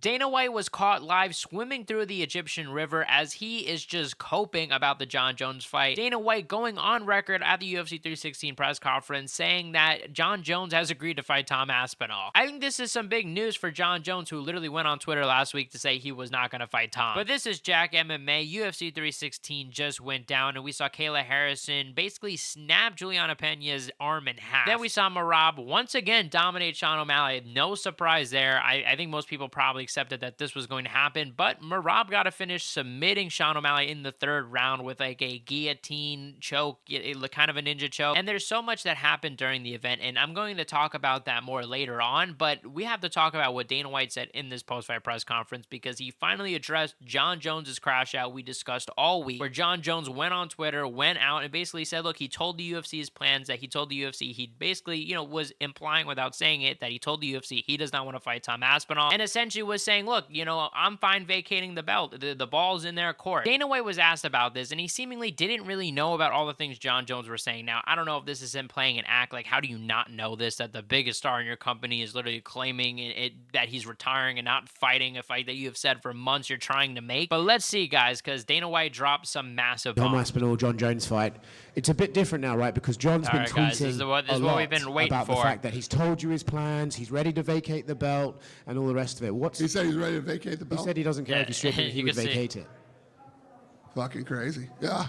Dana White was caught live swimming through the Egyptian river as he is just coping about the Jon Jones fight. Dana White going on record at the UFC 316 press conference saying that Jon Jones has agreed to fight Tom Aspinall. I think this is some big news for Jon Jones, who literally went on Twitter last week to say he was not going to fight Tom. But this is Jack MMA. UFC 316 just went down, and we saw Kayla Harrison basically snap Juliana Pena's arm in half. Then we saw Merab once again dominate Sean O'Malley. No surprise there. I think most people probably accepted that this was going to happen, but Merab got to finish submitting Sean O'Malley in the third round with like a guillotine choke, kind of a ninja choke. And there's so much that happened during the event, and I'm going to talk about that more later on, but we have to talk about what Dana White said in this post-fight press conference, because he finally addressed Jon Jones's crash out we discussed all week, where Jon Jones went on Twitter, went out, and basically said, look, he told the UFC his plans, that he told the UFC he basically, was implying without saying it that he told the UFC he does not want to fight Tom Aspinall, and essentially was saying, look, I'm fine vacating the belt. The ball's in their court. Dana White was asked about this, and he seemingly didn't really know about all the things Jon Jones were saying. Now, I don't know if this is him playing an act. Like, how do you not know this, that the biggest star in your company is literally claiming that he's retiring and not fighting a fight that you have said for months you're trying to make? But let's see, guys, because Dana White dropped some massive Tom bomb. Aspinall, Jon Jones fight. It's a bit different now, right? Because Jon's been tweeting guys, this is what we've been waiting about for. The fact that he's told you his plans, he's ready to vacate the belt, and all the rest of it. He said he's ready to vacate the belt? He said he doesn't care if you strip it, he would vacate it. Fucking crazy. Yeah.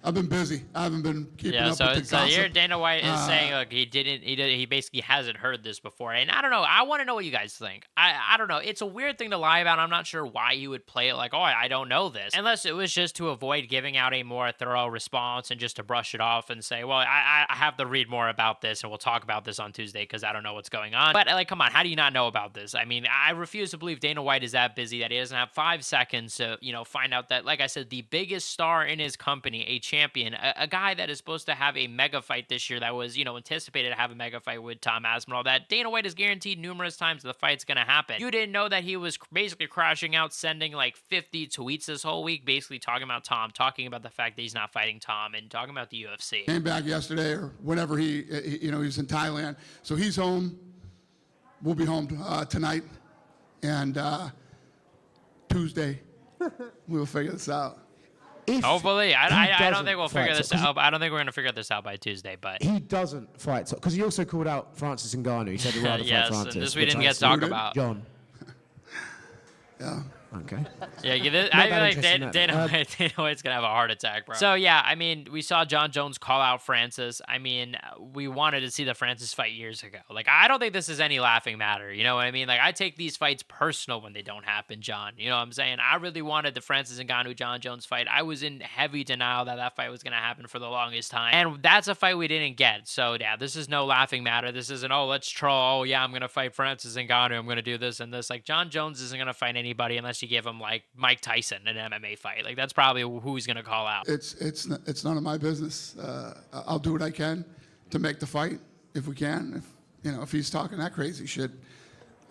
I've been busy. I haven't been keeping up with the gossip. So here Dana White is saying, look, he basically hasn't heard this before. And I don't know. I want to know what you guys think. I don't know. It's a weird thing to lie about. I'm not sure why you would play it like, oh, I don't know this. Unless it was just to avoid giving out a more thorough response and just to brush it off and say, well, I have to read more about this and we'll talk about this on Tuesday because I don't know what's going on. But like, come on, how do you not know about this? I mean, I refuse to believe Dana White is that busy that he doesn't have 5 seconds to, find out that, like I said, the biggest star in his company, a champion, a guy that is supposed to have a mega fight this year, that was, anticipated to have a mega fight with Tom Aspinall, that Dana White has guaranteed numerous times the fight's going to happen. You didn't know that he was basically crashing out, sending like 50 tweets this whole week, basically talking about Tom, talking about the fact that he's not fighting Tom, and talking about the UFC. Came back yesterday or whenever he's in Thailand. So he's home. We'll be home tonight. And Tuesday, we'll figure this out. Hopefully. I don't think we'll figure this out. I don't think we're going to figure this out by Tuesday, but he doesn't fight, because he also called out Francis Ngannou. He said he'd rather fight Francis. And this we didn't get to talk about. Jon. Yeah. Okay. Yeah, I feel like Dana White's going to have a heart attack, bro. So, yeah, I mean, we saw Jon Jones call out Francis. I mean, we wanted to see the Francis fight years ago. Like, I don't think this is any laughing matter. You know what I mean? Like, I take these fights personal when they don't happen, John. You know what I'm saying? I really wanted the Francis Ngannou Jon Jones fight. I was in heavy denial that fight was going to happen for the longest time. And that's a fight we didn't get. So, yeah, this is no laughing matter. This isn't, let's troll. Oh, yeah, I'm going to fight Francis Ngannou. I'm going to do this and this. Like, Jon Jones isn't going to fight anybody unless you give him like Mike Tyson an MMA fight. Like, that's probably who he's gonna call out. It's none of my business. I'll do what I can to make the fight if we can. If he's talking that crazy shit,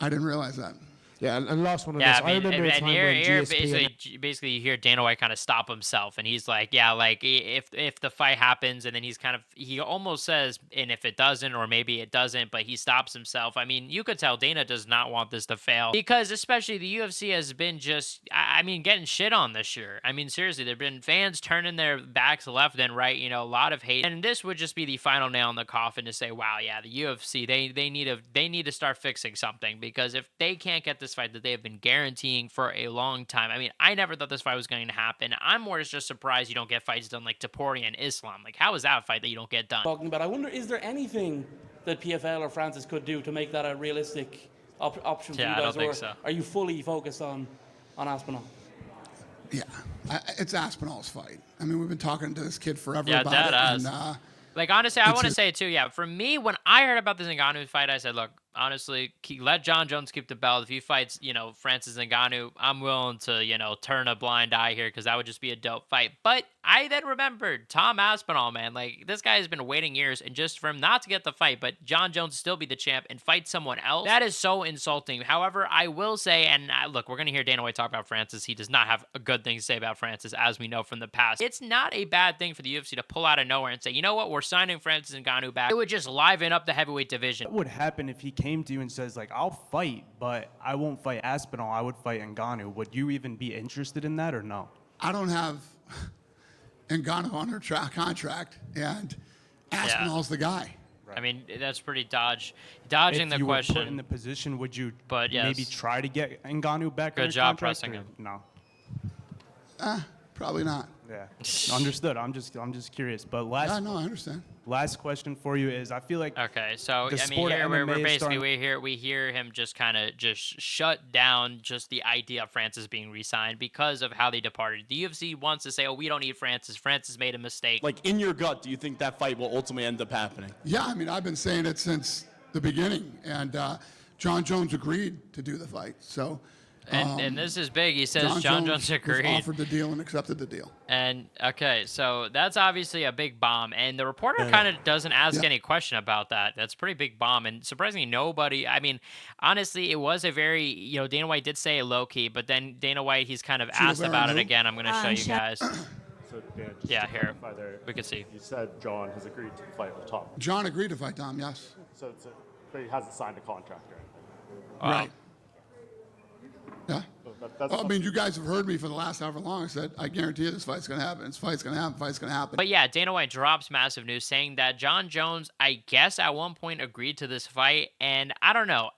I didn't realize that. Yeah, and last one on this. I remember a time when GSP basically you hear Dana White kind of stop himself, and he's like, yeah, like if the fight happens, and then he almost says, and if it doesn't, or maybe it doesn't, but he stops himself. I mean, you could tell Dana does not want this to fail, because especially the UFC has been getting shit on this year. I mean, seriously, there've been fans turning their backs left and right, a lot of hate, and this would just be the final nail in the coffin to say, wow, yeah, the UFC, they need to start fixing something, because if they can't get this fight that they have been guaranteeing for a long time. I mean, I never thought this fight was going to happen. I'm more just surprised you don't get fights done like Topuria and Islam. Like, how is that a fight that you don't get done? Talking about, I wonder, is there anything that PFL or Francis could do to make that a realistic option for you guys? I don't think so. Are you fully focused on Aspinall? Yeah, it's Aspinall's fight. I mean, we've been talking to this kid forever about it. And, like, honestly, I want to say, too, yeah, for me, when I heard about this Ngannou fight, I said, look, honestly, let Jon Jones keep the belt. If he fights, Francis Ngannou, I'm willing to, turn a blind eye here, because that would just be a dope fight. But I then remembered Tom Aspinall, man. Like, this guy has been waiting years, and just for him not to get the fight, but Jon Jones still be the champ and fight someone else, that is so insulting. However, I will say, and look, we're going to hear Dana White talk about Francis. He does not have a good thing to say about Francis, as we know from the past. It's not a bad thing for the UFC to pull out of nowhere and say, you know what, we're signing Francis Ngannou back. It would just liven up the heavyweight division. What would happen if he came to you and says, like, I'll fight, but I won't fight Aspinall, I would fight Ngannou, would you even be interested in that or no? I don't have Ngannou on her contract, and Aspinall's the guy. I mean, that's pretty dodging If the you question. were put in the position, would you But yes. maybe try to get Ngannou back? Good on job contract, pressing or him. No. Probably not. Yeah. Understood. I'm just curious. But I understand. last question for you is, I feel like Okay, so the I mean, sport of here we're MMA is basically starting- we hear him just kind of just shut down just the idea of Francis being re-signed because of how they departed. The UFC wants to say, oh, we don't need Francis. Francis made a mistake. Like, in your gut, do you think that fight will ultimately end up happening? Yeah, I mean, I've been saying it since the beginning, and Jon Jones agreed to do the fight. So, and this is big. He says Jon Jones was agreed. offered the deal and accepted the deal. And okay, so that's obviously a big bomb, and the reporter kind of doesn't ask any question about that. That's a pretty big bomb, and surprisingly, nobody. I mean, honestly, it was a very Dana White did say it low key, but then Dana White he's kind of asked about it again. I'm going to show you guys. So, Dan, just Yeah, to here clarify there, we can see. You said John has agreed to fight with Tom. John agreed to fight Tom, yes. So but he hasn't signed a contract or anything. Right. Yeah. That's Well, I mean, you guys have heard me for the last however long. I said, I guarantee you this fight's going to happen. This fight's going to happen. Fight's going to happen. But yeah, Dana White drops massive news saying that Jon Jones, I guess at one point agreed to this fight, and I don't know.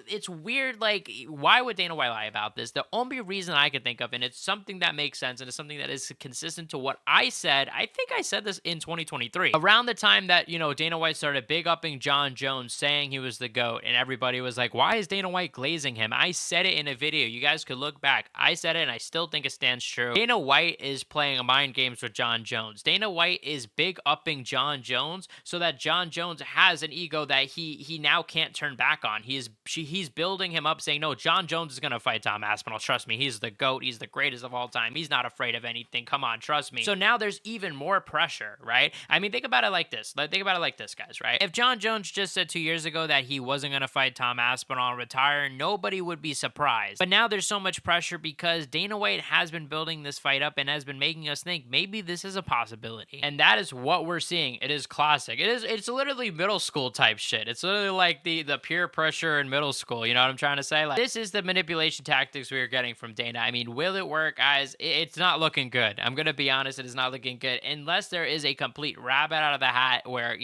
It's weird. Like, why would Dana White lie about this? The only reason I could think of, and it's something that makes sense, and it's something that is consistent to what I said. I think I said this in 2023, around the time that Dana White started big upping Jon Jones, saying he was the GOAT, and everybody was like, "Why is Dana White glazing him?" I said it in a video. You guys could look back. I said it, and I still think it stands true. Dana White is playing mind games with Jon Jones. Dana White is big upping Jon Jones so that Jon Jones has an ego that he now can't turn back on. He's building him up, saying, "No, Jon Jones is gonna fight Tom Aspinall. Trust me, he's the GOAT. He's the greatest of all time. He's not afraid of anything. Come on, trust me." So now there's even more pressure, right? I mean, think about it like this. Think about it like this, guys, right? If Jon Jones just said 2 years ago that he wasn't gonna fight Tom Aspinall and retire, nobody would be surprised. But now there's so much pressure because Dana White has been building this fight up and has been making us think maybe this is a possibility. And that is what we're seeing. It is classic. It's literally middle school type shit. It's literally like the peer pressure in middle school. You know what I'm trying to say? Like, this is the manipulation tactics we are getting from Dana. I mean, will it work, guys? It's not looking good. I'm going to be honest, it is not looking good unless there is a complete rabbit out of the hat where,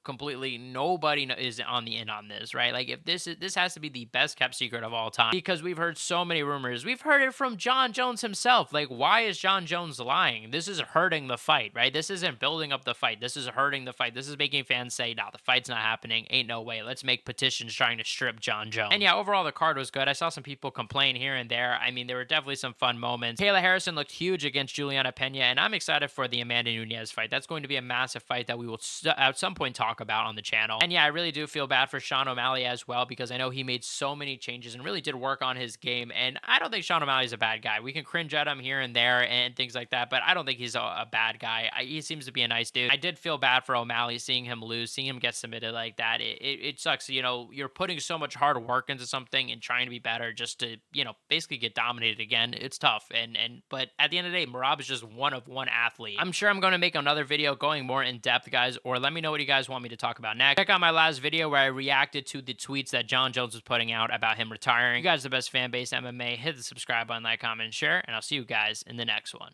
completely nobody is on the in on this, right? Like, if this has to be the best kept secret of all time because we've heard so many rumors. We've heard it from Jon Jones himself. Like, why is Jon Jones lying? This is hurting the fight, right? This isn't building up the fight. This is hurting the fight. This is making fans say, nah, the fight's not happening. Ain't no way. Let's make petitions trying to strip Jon Jones. And yeah, overall, the card was good. I saw some people complain here and there. I mean, there were definitely some fun moments. Kayla Harrison looked huge against Juliana Pena, and I'm excited for the Amanda Nunes fight. That's going to be a massive fight that we will at some point talk about on the channel. And yeah, I really do feel bad for Sean O'Malley as well because I know he made so many changes and really did work on his game. And I don't think Sean O'Malley's a bad guy. We can cringe at him here and there and things like that, but I don't think he's a bad guy. He seems to be a nice dude. I did feel bad for O'Malley, seeing him lose, seeing him get submitted like that. It sucks. You're putting so much hard work into something and trying to be better just to, basically get dominated again. It's tough. But at the end of the day, Merab is just one of one athlete. I'm sure I'm going to make another video going more in depth, guys, or let me know what you guys want me to talk about next. Check out my last video where I reacted to the tweets that Jon Jones was putting out about him retiring. You guys are the best fan base MMA. Hit the subscribe button, like, comment, and share, and I'll see you guys in the next one.